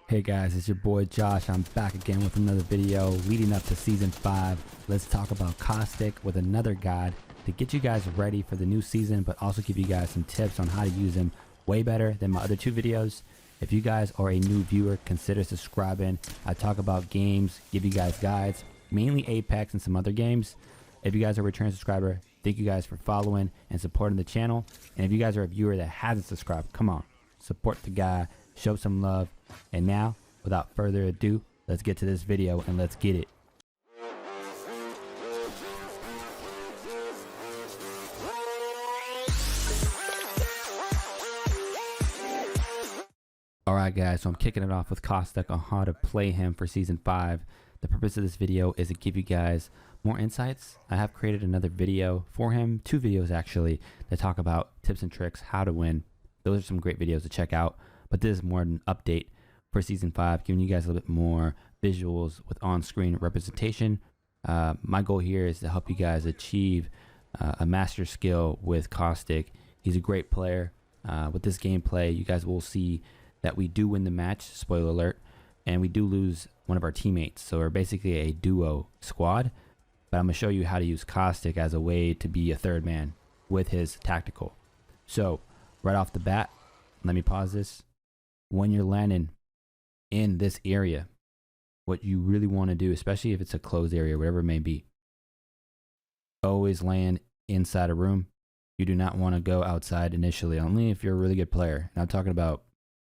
Hey guys, it's your boy Josh. I'm back again with another video leading up to season 5. Let's talk about Caustic with another guide to get you guys ready for the new season, but also give you guys some tips on how to use him way better than my other two videos. If you guys are a new viewer, consider subscribing. I talk about games, give you guys guides, mainly Apex and some other games. If you guys are a return subscriber, thank you guys for following and supporting the channel. And if you guys are a viewer that hasn't subscribed, come on, support the guy, show some love. And now, without further ado, let's get to this video and let's get it. Alright guys, so I'm kicking it off with Caustic on how to play him for Season 5. The purpose of this video is to give you guys more insights. I have created another video for him, 2 videos actually, that talk about tips and tricks, how to win. Those are some great videos to check out, but this is more an update for Season 5, giving you guys a little bit more visuals with on-screen representation. My goal here is to help you guys achieve a master skill with Caustic. He's a great player. With this gameplay, you guys will see that we do win the match, spoiler alert, and we do lose one of our teammates. So we're basically a duo squad, but I'm going to show you how to use Caustic as a way to be a third man with his tactical. So right off the bat, let me pause this. When you're landing in this area, what you really want to do, especially if it's a closed area, whatever it may be, always land inside a room. You do not want to go outside initially, only if you're a really good player. And I'm talking about,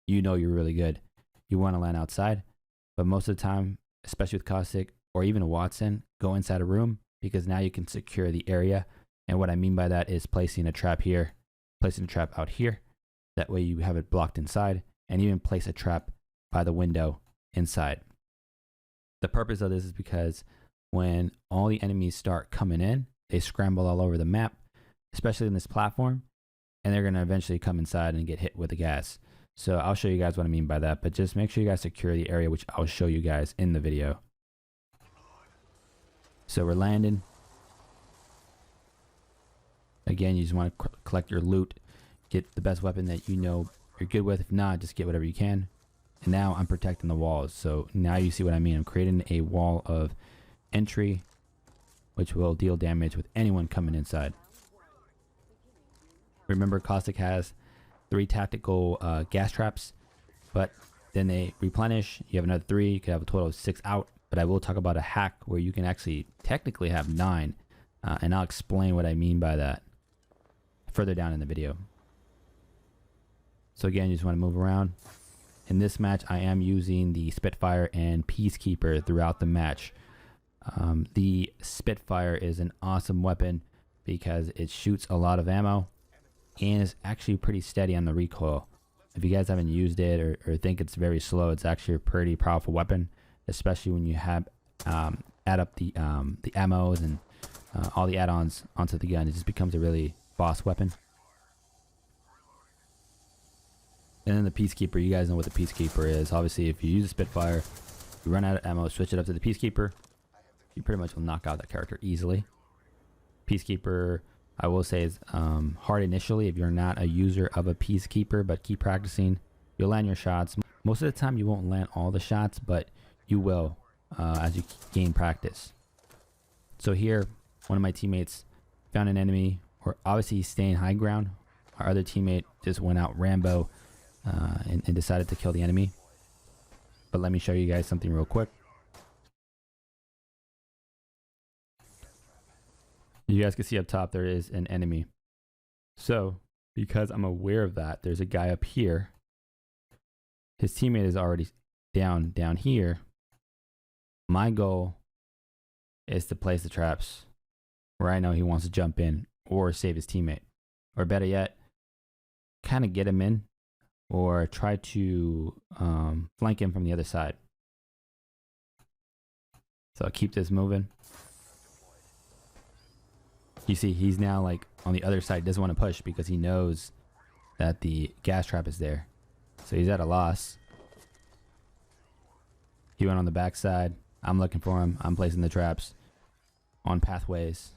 you know, you're really good. You want to land outside, but most of the time, especially with Caustic or even a Watson, go inside a room because now you can secure the area. And what I mean by that is placing a trap here, placing a trap out here. That way you have it blocked inside, and even place a trap by the window inside. The purpose of this is because when all the enemies start coming in, they scramble all over the map, especially in this platform, and they're going to eventually come inside and get hit with the gas. So I'll show you guys what I mean by that, but just make sure you guys secure the area, which I'll show you guys in the video. So we're landing. Again, you just want to collect your loot, get the best weapon that you know you're good with. If not, just get whatever you can. And now I'm protecting the walls. So now you see what I mean. I'm creating a wall of entry, which will deal damage with anyone coming inside. Remember, Caustic has 3 tactical gas traps, but then they replenish. You have another 3. You could have a total of 6 out. But I will talk about a hack where you can actually technically have 9. And I'll explain what I mean by that further down in the video. So again, you just want to move around. In this match, I am using the Spitfire and Peacekeeper throughout the match. The Spitfire is an awesome weapon because it shoots a lot of ammo and is actually pretty steady on the recoil. If you guys haven't used it or think it's very slow, it's actually a pretty powerful weapon, especially when you have add up the ammos and all the add-ons onto the gun. It just becomes a really boss weapon. And then the Peacekeeper, you guys know what the Peacekeeper is. Obviously, if you use a Spitfire, you run out of ammo, switch it up to the Peacekeeper, you pretty much will knock out that character easily. Peacekeeper, I will say, is hard initially if you're not a user of a Peacekeeper, but keep practicing. You'll land your shots. Most of the time, you won't land all the shots, but you will as you gain practice. So here, one of my teammates found an enemy, or obviously he's staying high ground. Our other teammate just went out Rambo and decided to kill the enemy. But let me show you guys something real quick. You guys can see up top there is an enemy. So because I'm aware of that, there's a guy up here. His teammate is already down here. My goal is to place the traps where I know he wants to jump in or save his teammate, or better yet, kind of get him in or try to flank him from the other side. So I'll keep this moving. You see, he's now like on the other side, doesn't want to push because he knows that the gas trap is there. So he's at a loss. He went on the back side. I'm looking for him. I'm placing the traps on pathways.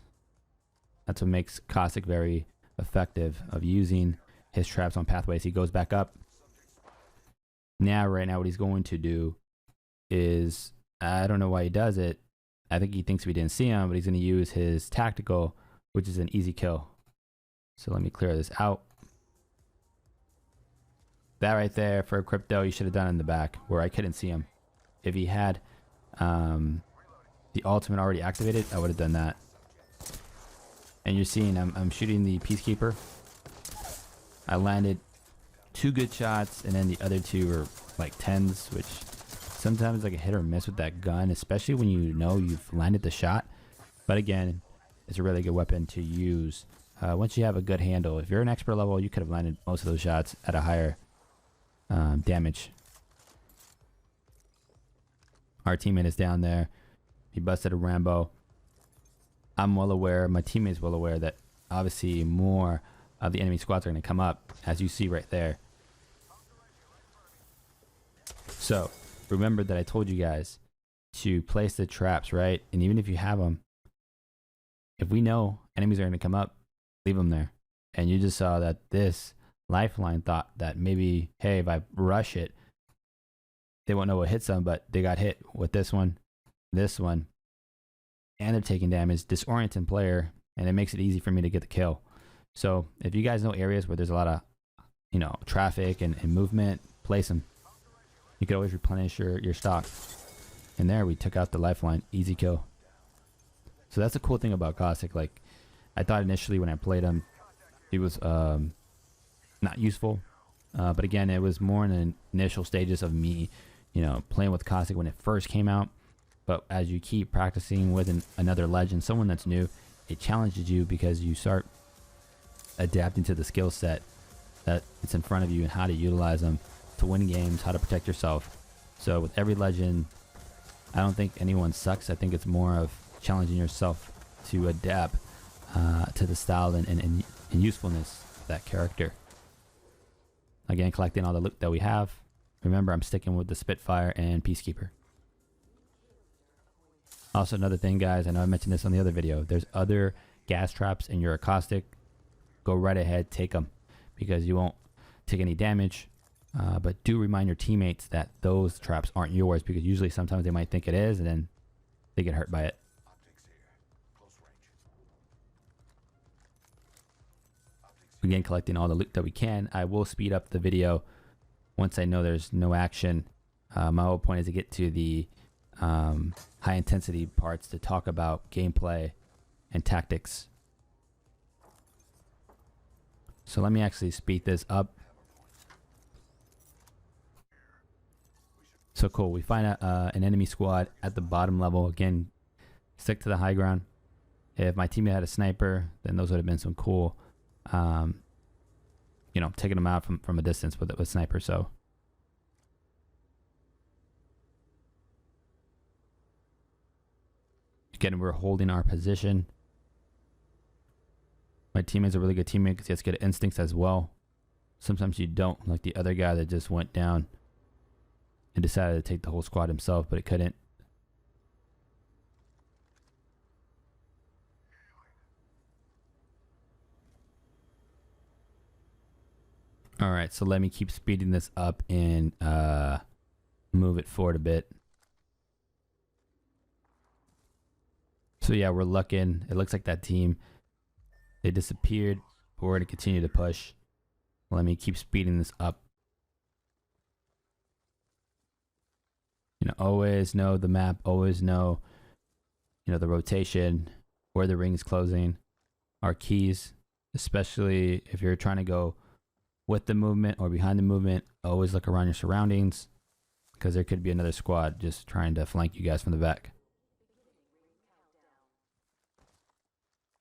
That's what makes Caustic very effective, of using his traps on pathways. He goes back up. Now, right now, what he's going to do is, I don't know why he does it. I think he thinks we didn't see him, but he's going to use his tactical, which is an easy kill. So let me clear this out. That right there for crypto, you should have done in the back where I couldn't see him. If he had the ultimate already activated, I would have done that. And you're seeing I'm shooting the Peacekeeper. I landed 2 good shots, and then the other 2 were like 10s, which sometimes like a hit or miss with that gun, especially when you know you've landed the shot. But again, it's a really good weapon to use once you have a good handle. If you're an expert level, you could have landed most of those shots at a higher damage. Our teammate is down there. He busted a Rambo. I'm well aware, my teammate's well aware that obviously more of the enemy squads are going to come up, as you see right there. So remember that I told you guys to place the traps, right? And even if you have them, if we know enemies are going to come up, leave them there. And you just saw that this lifeline thought that maybe, hey, if I rush it, they won't know what hits them, but they got hit with this one, and they're taking damage, disorienting player, and it makes it easy for me to get the kill. So if you guys know areas where there's a lot of, traffic and movement, place them. You can always replenish your stock. And there we took out the lifeline, easy kill. So that's the cool thing about Caustic. Like, I thought initially when I played him, he was not useful. But again, it was more in the initial stages of me, playing with Caustic when it first came out. But as you keep practicing with another legend, someone that's new, it challenges you because you start adapting to the skill set that it's in front of you and how to utilize them to win games, how to protect yourself. So with every legend, I don't think anyone sucks. I think it's more of challenging yourself to adapt to the style and usefulness of that character. Again, collecting all the loot that we have. Remember, I'm sticking with the Spitfire and Peacekeeper. Also, another thing, guys, I know I mentioned this on the other video. There's other gas traps in your Caustic. Go right ahead, take them, because you won't take any damage. But do remind your teammates that those traps aren't yours, because usually sometimes they might think it is, and then they get hurt by it. Again, collecting all the loot that we can. I will speed up the video once I know there's no action. My whole point is to get to the high intensity parts to talk about gameplay and tactics. So let me actually speed this up. So cool, we find an enemy squad at the bottom level. Again, stick to the high ground. If my teammate had a sniper, then those would have been some cool, taking them out from a distance with sniper. So again, we're holding our position. My teammate's a really good teammate because he has good instincts as well. Sometimes you don't, like the other guy that just went down and decided to take the whole squad himself, but it couldn't. All right, so let me keep speeding this up and move it forward a bit. So yeah, we're looking. It looks like that team, they disappeared, but we're going to continue to push. Let me keep speeding this up. Always know the map, always know, the rotation, where the ring is closing, our keys, especially if you're trying to go with the movement or behind the movement. Always look around your surroundings because there could be another squad just trying to flank you guys from the back.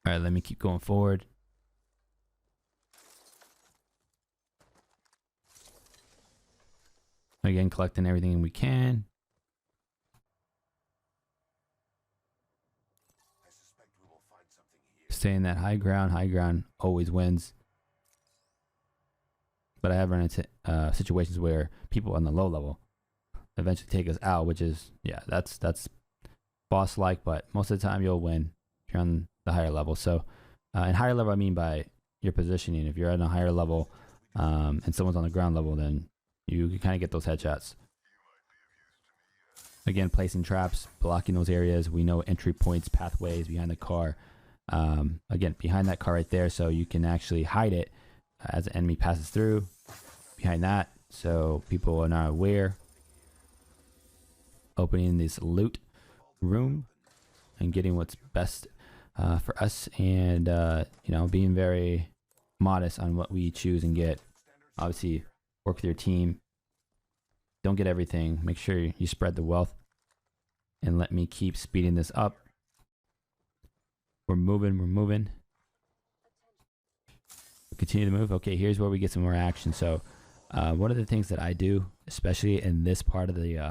All right, let me keep going forward. Again, collecting everything we can. Staying that high ground always wins. But I have run into situations where people on the low level eventually take us out, which is, yeah, that's boss-like, but most of the time you'll win if you're on the higher level. So, and higher level, I mean by your positioning. If you're at a higher level and someone's on the ground level, then you can kind of get those headshots. Again, placing traps, blocking those areas. We know entry points, pathways behind the car. Again, behind that car right there, so you can actually hide it as the enemy passes through. Behind that, so people are not aware. Opening this loot room and getting what's best for us, and you know, being very modest on what we choose and get. Obviously, work with your team. Don't get everything. Make sure you spread the wealth. And let me keep speeding this up. We're moving. Continue to move. Okay, here's where we get some more action. So one of the things that I do, especially in this part of the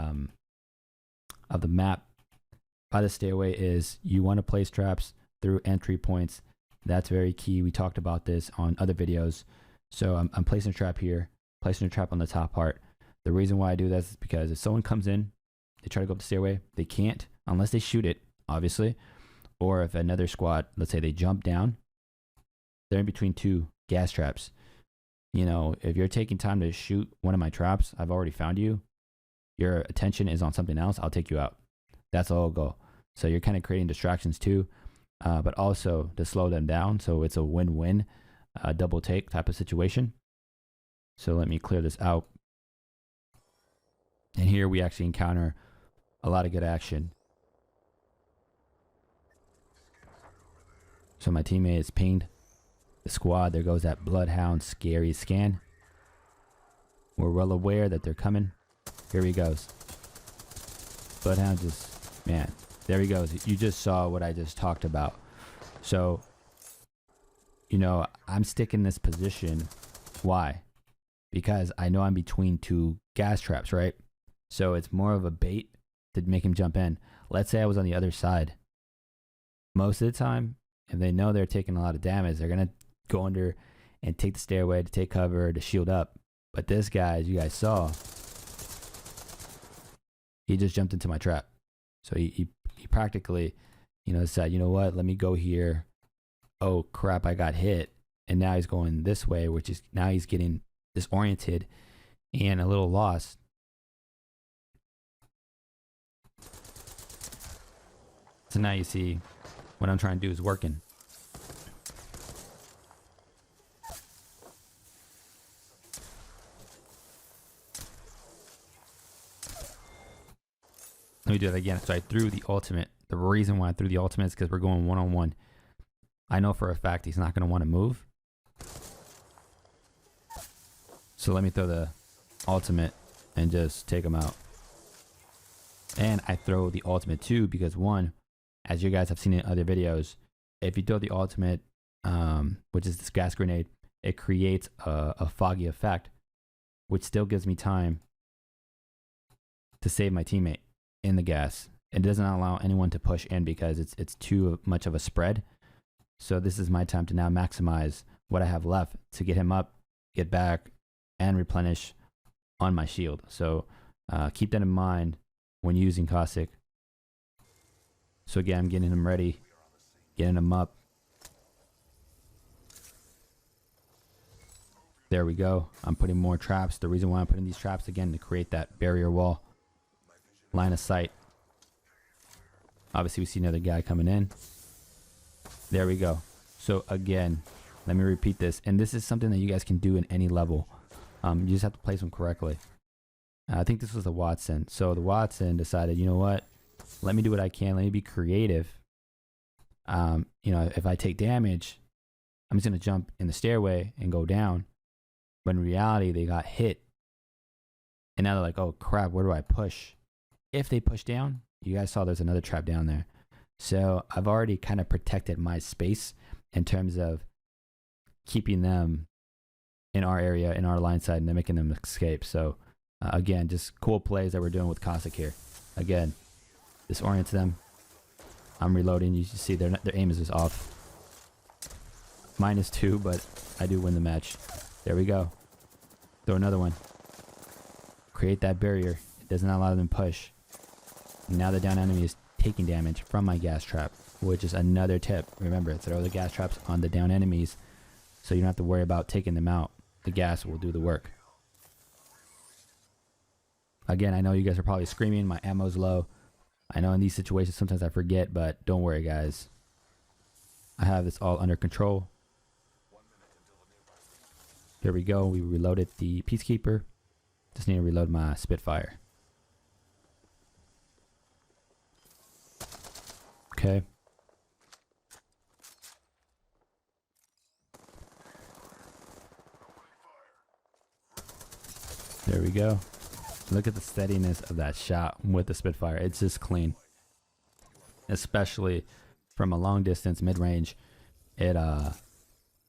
map by the stairway, is you want to place traps through entry points. That's very key. We talked about this on other videos. So I'm placing a trap here, placing a trap on the top part. The reason why I do that is because if someone comes in, they try to go up the stairway, they can't unless they shoot it, obviously. Or if another squad, let's say they jump down, they're in between two gas traps. You know, if you're taking time to shoot one of my traps, I've already found you. Your attention is on something else, I'll take you out. That's the whole goal. So you're kind of creating distractions too, but also to slow them down. So it's a win-win, double take type of situation. So let me clear this out. And here we actually encounter a lot of good action. So my teammate is pinged the squad. There goes that Bloodhound scary scan. We're well aware that they're coming. Here he goes. Bloodhound just, man, there he goes. You just saw what I just talked about. So, you know, I'm sticking this position. Why? Because I know I'm between two gas traps, right? So it's more of a bait to make him jump in. Let's say I was on the other side. Most of the time, if they know they're taking a lot of damage, they're going to go under and take the stairway to take cover, to shield up. But this guy, as you guys saw, he just jumped into my trap. So he practically, you know, said, you know what, let me go here. Oh, crap, I got hit. And now he's going this way, which is, now he's getting disoriented and a little lost. So now you see what I'm trying to do is working. Let me do that again. So I threw the ultimate. The reason why I threw the ultimate is because we're going one-on-one. I know for a fact he's not going to want to move. So let me throw the ultimate and just take him out. And I throw the ultimate too because, one, as you guys have seen in other videos, if you throw the ultimate, which is this gas grenade, it creates a foggy effect, which still gives me time to save my teammate in the gas. It doesn't allow anyone to push in because it's too much of a spread. So this is my time to now maximize what I have left to get him up, get back, and replenish on my shield. So keep that in mind when using Caustic. So again, I'm getting him ready, getting him up. There we go. I'm putting more traps. The reason why I'm putting these traps, again, to create that barrier wall. Line of sight. Obviously, we see another guy coming in. There we go. So again, let me repeat this. And this is something that you guys can do in any level. You just have to place them correctly. I think this was the Watson. So the Watson decided, you know what? Let me do what I can. Let me be creative. You know, if I take damage, I'm just going to jump in the stairway and go down. But in reality, they got hit. And now they're like, oh, crap, where do I push? If they push down, you guys saw there's another trap down there. So I've already kind of protected my space in terms of keeping them in our area, in our line side, and then making them escape. So again, just cool plays that we're doing with Caustic here. Again, disorient them. I'm reloading. You see their aim is just off. -2, but I do win the match. There we go. Throw another one. Create that barrier. It does not allow them to push. Now the down enemy is taking damage from my gas trap, which is another tip. Remember, throw the gas traps on the down enemies so you don't have to worry about taking them out. The gas will do the work. Again, I know you guys are probably screaming, my ammo's low. I know in these situations sometimes I forget, but don't worry guys. I have this all under control. Here we go. We reloaded the Peacekeeper. Just need to reload my Spitfire. Okay. There we go. Look at the steadiness of that shot with the Spitfire. It's just clean. Especially from a long distance, mid-range. Yeah,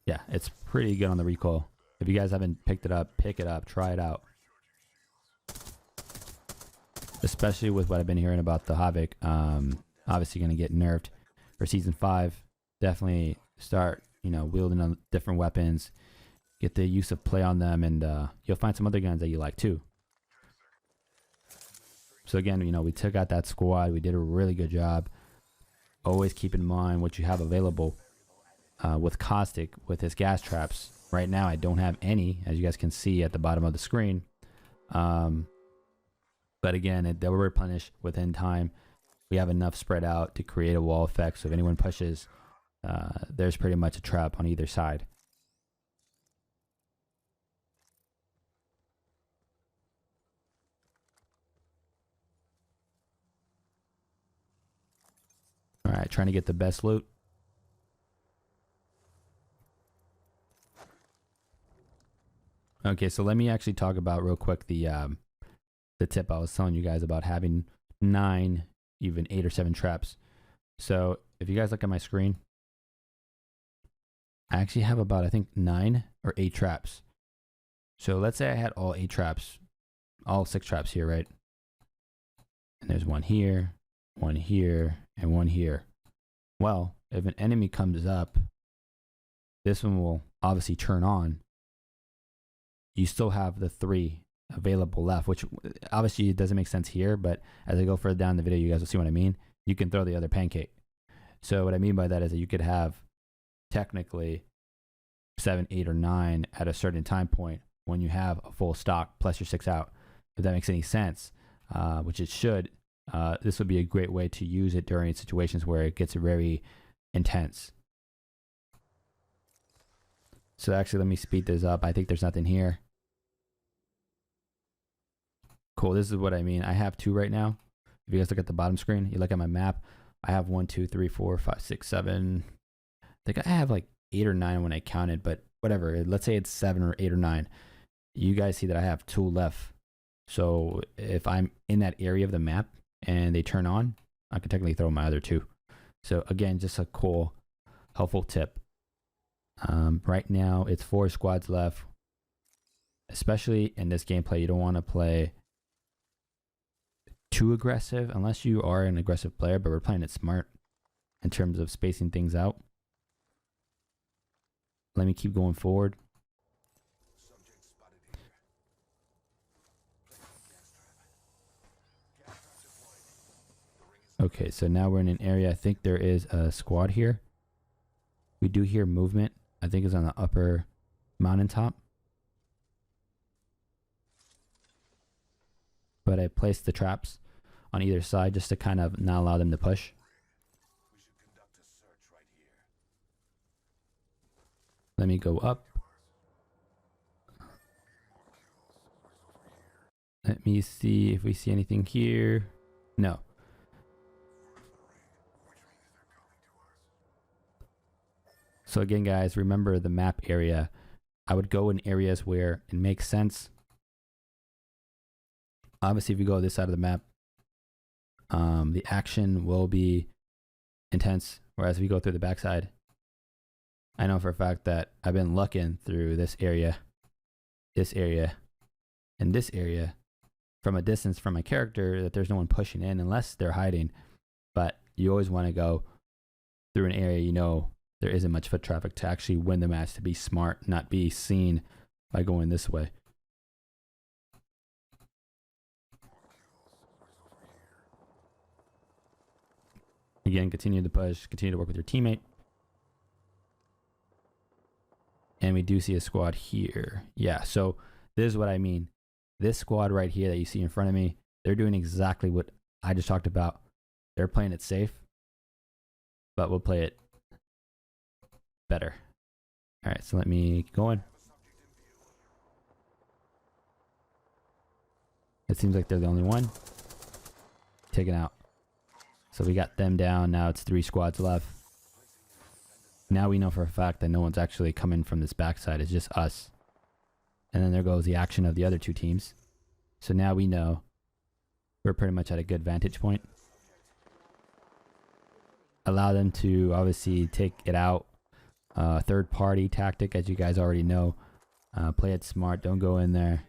it's pretty good on the recoil. If you guys haven't picked it up, pick it up, try it out. Especially with what I've been hearing about the Havoc, obviously going to get nerfed for Season 5. Definitely start, wielding on different weapons. Get the use of play on them, and you'll find some other guns that you like too. So again, we took out that squad. We did a really good job. Always keep in mind what you have available. With Caustic, with his gas traps. Right now, I don't have any, as you guys can see at the bottom of the screen. But again, they'll replenish within time. We have enough spread out to create a wall effect. So if anyone pushes, there's pretty much a trap on either side. All right, trying to get the best loot. Okay, so let me actually talk about real quick the tip I was telling you guys about having 9, even 8 or 7 traps. So if you guys look at my screen, I actually have about, I think, 9 or 8 traps. So let's say I had all 8 traps, all 6 traps here, right? And there's one here, and one here. Well, if an enemy comes up, this one will obviously turn on. You still have the 3 available left, which obviously doesn't make sense here, but as I go further down the video, you guys will see what I mean. You can throw the other pancake. So what I mean by that is that you could have technically 7, 8, or 9 at a certain time point when you have a full stock plus your 6 out. If that makes any sense, which it should, this would be a great way to use it during situations where it gets very intense. So actually, let me speed this up. I think there's nothing here. Cool, this is what I mean. I have 2 right now. If you guys look at the bottom screen, you look at my map, I have 1, 2, 3, 4, 5, 6, 7. I think I have like 8 or 9 when I counted, but whatever. Let's say it's 7 or 8 or 9. You guys see that I have 2 left. So if I'm in that area of the map and they turn on, I can technically throw my other 2. So again, just a cool, helpful tip. Right now, it's 4 squads left. Especially in this gameplay, you don't want to play too aggressive unless you are an aggressive player, but we're playing it smart in terms of spacing things out. Let me keep going forward. Okay, so now we're in an area. I think there is a squad here. We do hear movement. I think it's on the upper mountaintop. But I placed the traps on either side just to kind of not allow them to push. Let me go up. Let me see if we see anything here. No. So again, guys, remember the map area. I would go in areas where it makes sense. Obviously, if you go this side of the map, the action will be intense. Whereas if you go through the backside, I know for a fact that I've been looking through this area, and this area from a distance from my character that there's no one pushing in unless they're hiding. But you always want to go through an area there isn't much foot traffic to actually win the match, to be smart, not be seen by going this way. Again, continue to push, continue to work with your teammate. And we do see a squad here. Yeah, so this is what I mean. This squad right here that you see in front of me, they're doing exactly what I just talked about. They're playing it safe, but we'll play it better. All right, so let me get going. It seems like they're the only one. Taken out. So we got them down. Now it's 3 squads left. Now we know for a fact that no one's actually coming from this backside. It's just us. And then there goes the action of the other 2 teams. So now we know we're pretty much at a good vantage point. Allow them to obviously take it out. Third party tactic, as you guys already know. Play it smart. Don't go in there.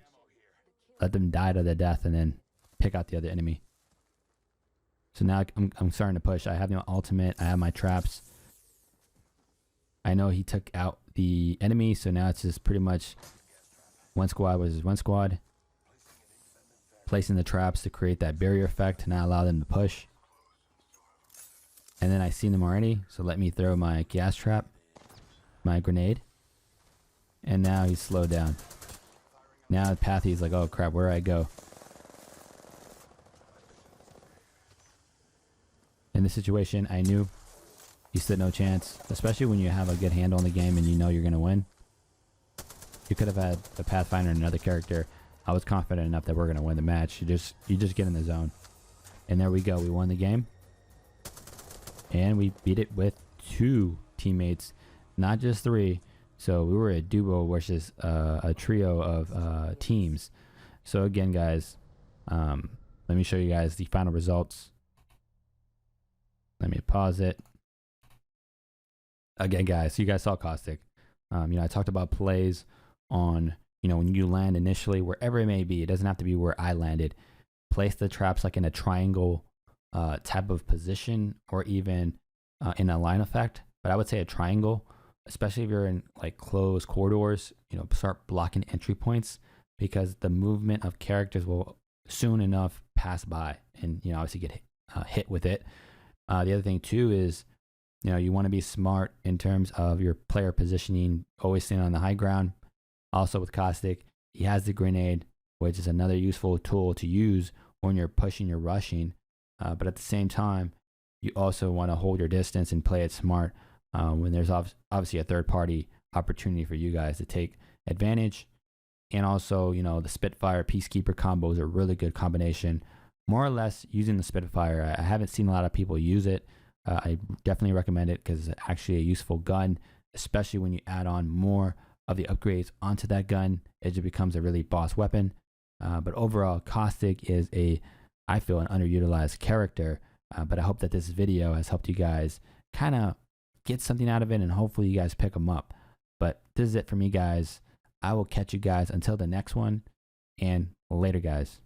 Let them die to their death and then pick out the other enemy. So now I'm starting to push. I have my ultimate. I have my traps. I know he took out the enemy, so now it's just pretty much one squad versus one squad. Placing the traps to create that barrier effect to not allow them to push. And then I seen them already, so let me throw my gas trap, my grenade. And now he's slowed down. Now Pathy's like, oh crap, where do I go? In this situation, I knew he stood no chance, especially when you have a good handle on the game and you know you're going to win. You could have had a Pathfinder and another character. I was confident enough that we're going to win the match. You just get in the zone. And there we go. We won the game. And we beat it with 2 teammates, not just 3. So we were a duo versus a trio of teams. So again, guys, let me show you guys the final results. Let me pause it. Again, guys, so you guys saw Caustic. I talked about plays on, when you land initially, wherever it may be. It doesn't have to be where I landed. Place the traps like in a triangle type of position, or even in a line effect. But I would say a triangle, especially if you're in like closed corridors, start blocking entry points, because the movement of characters will soon enough pass by and, obviously get hit with it. The other thing too is, you want to be smart in terms of your player positioning, always stand on the high ground. Also with Caustic, he has the grenade, which is another useful tool to use when you're pushing, you're rushing. But at the same time, you also want to hold your distance and play it smart when there's obviously a third party opportunity for you guys to take advantage. And also, the Spitfire Peacekeeper combo is a really good combination. More or less using the Spitfire, I haven't seen a lot of people use it. I definitely recommend it because it's actually a useful gun, especially when you add on more of the upgrades onto that gun. It just becomes a really boss weapon. But overall, Caustic is I feel, an underutilized character. But I hope that this video has helped you guys kind of get something out of it, and hopefully you guys pick them up. But this is it for me, guys. I will catch you guys until the next one, and later, guys.